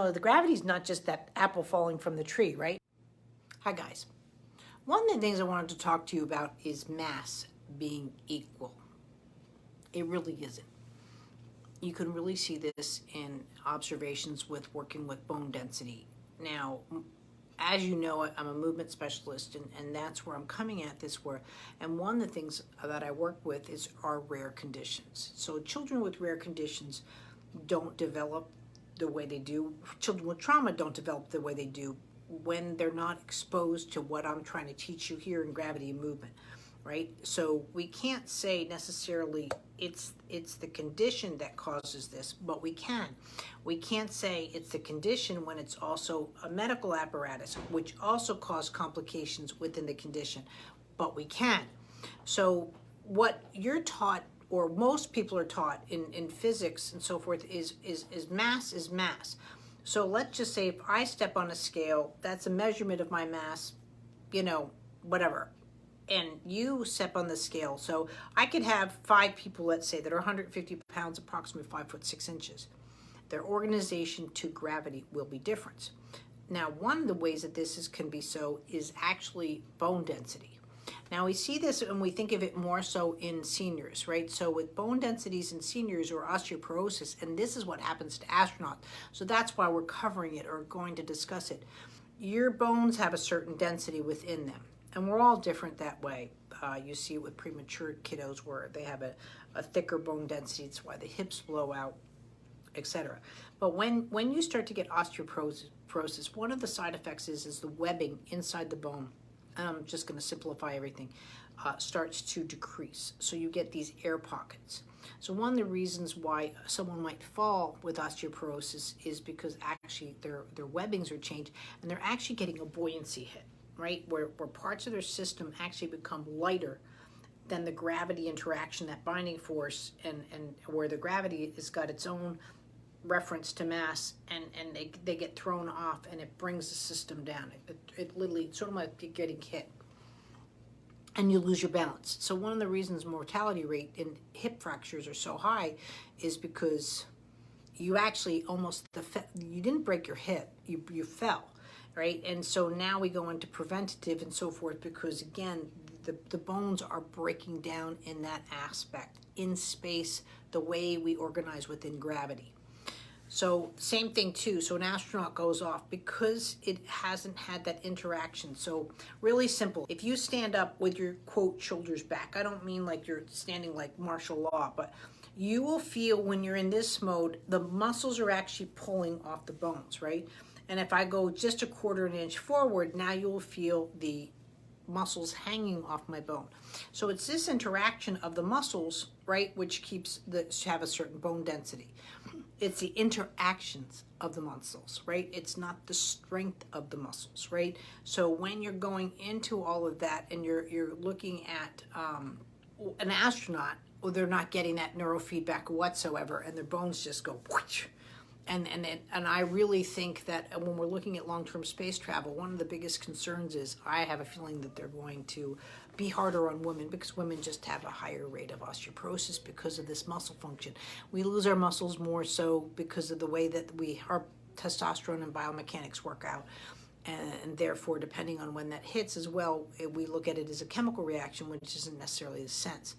the gravity is not just that apple falling from the tree, right? Hi guys. One of the things I wanted to talk to you about is mass being equal. It really isn't. You can really see this in observations with working with bone density. Now, as you know, I'm a movement specialist, and that's where I'm coming at this and one of the things that I work with are rare conditions. So children with rare conditions don't develop the way they do. Children with trauma don't develop the way they do when they're not exposed to what I'm trying to teach you here in gravity and movement, right? So we can't say necessarily it's the condition that causes this, but we can't say it's the condition when it's also a medical apparatus, which also cause complications within the condition, but we can. So what you're taught, or most people are taught in physics and so forth, is mass is mass. So let's just say if I step on a scale, that's a measurement of my mass, whatever. And you step on the scale. So I could have 5 people, let's say, that are 150 pounds, approximately 5'6". Their organization to gravity will be different. Now, one of the ways that this can be so is actually bone density. Now we see this and we think of it more so in seniors, right? So with bone densities in seniors or osteoporosis, and this is what happens to astronauts. So that's why we're covering it or going to discuss it. Your bones have a certain density within them, and we're all different that way. You see it with premature kiddos where they have a thicker bone density. It's why the hips blow out, etc. But when you start to get osteoporosis, one of the side effects is the webbing inside the bone. I'm just going to simplify everything, starts to decrease. So you get these air pockets. So one of the reasons why someone might fall with osteoporosis is because actually their webbings are changed and they're actually getting a buoyancy hit, right? Where parts of their system actually become lighter than the gravity interaction, that binding force, and where the gravity has got its own reference to mass, and they get thrown off, and it brings the system down. It literally, sort of like getting hit, and you lose your balance. So one of the reasons mortality rate in hip fractures are so high is because you actually you didn't break your hip, you fell, right? And so now we go into preventative and so forth, because again, the bones are breaking down in that aspect, in space, the way we organize within gravity. So same thing too. So an astronaut goes off because it hasn't had that interaction. So really simple. If you stand up with your, quote, shoulders back, I don't mean like you're standing like martial law, but you will feel when you're in this mode, the muscles are actually pulling off the bones, right? And if I go just a 1/4 inch forward, now you will feel the muscles hanging off my bone. So it's this interaction of the muscles, right, which keeps have a certain bone density. It's the interactions of the muscles, right? It's not the strength of the muscles, right? So when you're going into all of that and you're looking at an astronaut, well, they're not getting that neurofeedback whatsoever, and their bones just go whoosh. And I really think that when we're looking at long-term space travel, one of the biggest concerns is I have a feeling that they're going to be harder on women, because women just have a higher rate of osteoporosis because of this muscle function. We lose our muscles more so because of the way that our testosterone and biomechanics work out. And therefore, depending on when that hits as well, we look at it as a chemical reaction, which isn't necessarily the sense.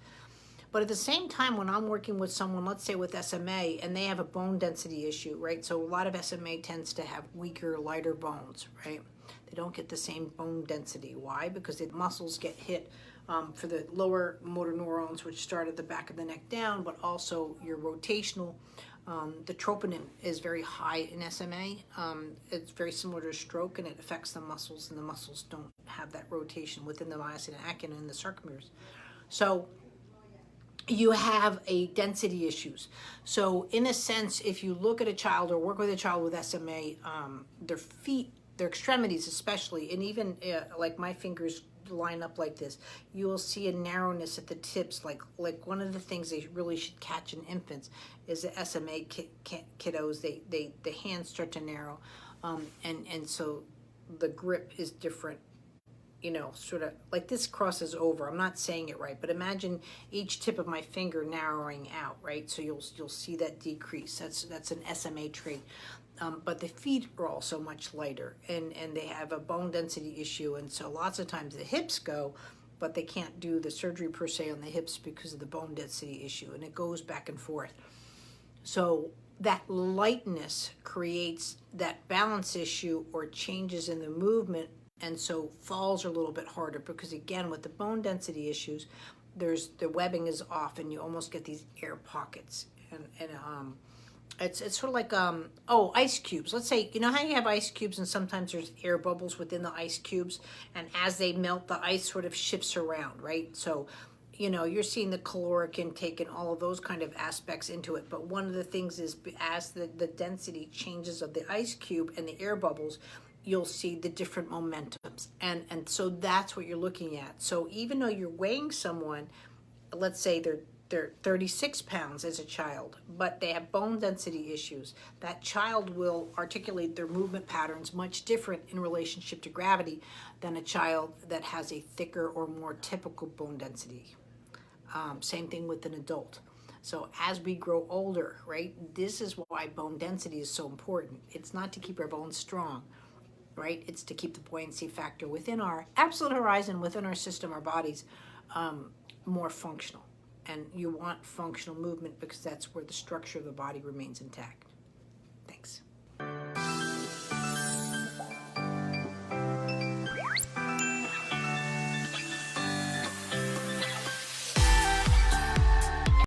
But at the same time, when I'm working with someone, let's say with SMA, and they have a bone density issue, right? So a lot of SMA tends to have weaker, lighter bones, right? They don't get the same bone density. Why? Because the muscles get hit for the lower motor neurons, which start at the back of the neck down, but also your rotational. The troponin is very high in SMA. It's very similar to a stroke, and it affects the muscles, and the muscles don't have that rotation within the myosin actin and the sarcomeres. So you have a density issues. So in a sense, if you look at a child or work with a child with SMA, their feet, their extremities especially, and even like my fingers line up like this, you will see a narrowness at the tips. Like one of the things they really should catch in infants is the SMA kiddos. The hands start to narrow, and so the grip is different. Sort of like this crosses over. I'm not saying it right, but imagine each tip of my finger narrowing out, right? So you'll see that decrease. That's an SMA trait. but the feet are also much lighter, and they have a bone density issue, and so lots of times the hips go, but they can't do the surgery per se on the hips because of the bone density issue, and it goes back and forth. So that lightness creates that balance issue or changes in the movement, and so falls are a little bit harder because, again, with the bone density issues, the webbing is off, and you almost get these air pockets, and it's sort of like ice cubes. Let's say, you know how you have ice cubes and sometimes there's air bubbles within the ice cubes, and as they melt, the ice sort of shifts around, right? So, you're seeing the caloric intake and all of those kind of aspects into it. But one of the things is, as the density changes of the ice cube and the air bubbles, you'll see the different momentums. And so that's what you're looking at. So even though you're weighing someone, let's say they're 36 pounds as a child, but they have bone density issues, that child will articulate their movement patterns much different in relationship to gravity than a child that has a thicker or more typical bone density. Same thing with an adult. So as we grow older, right, this is why bone density is so important. It's not to keep our bones strong, right? It's to keep the buoyancy factor within our absolute horizon, within our system, our bodies, more functional. And you want functional movement because that's where the structure of the body remains intact. Thanks.